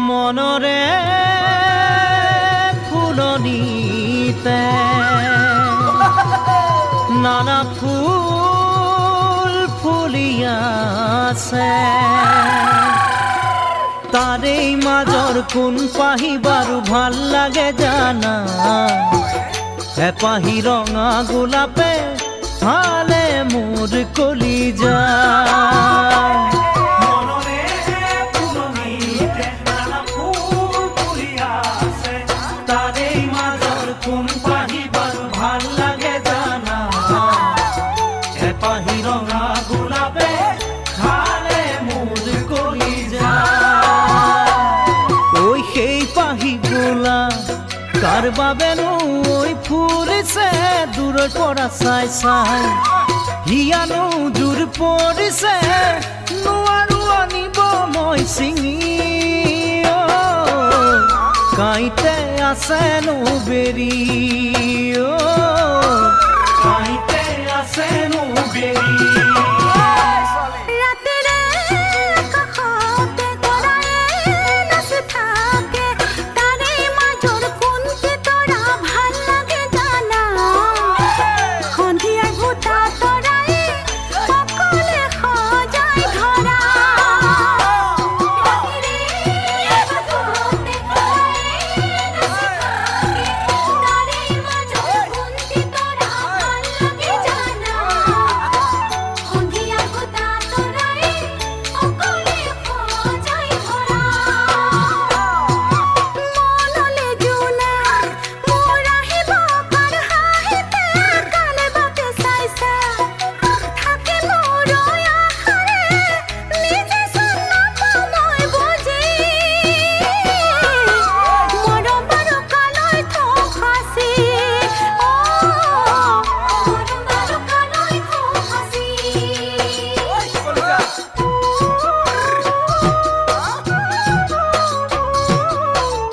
মনৰে ফুলনিতে নানা ফুল ফুলি আছে তাৰেই মাজৰ কোন পাহি বাৰু ভাল লাগে জানা এপাহি ৰঙা গোলাপে হালে মোৰ কলিজা কাৰ বাবেনো ঐ ফুৰিছে দূৰৰ পৰা চাই চাই হিয়ানো জোৰ পৰিছে নোৱাৰো আনিব মই ছিঙি কাইতে আছে নো বেৰি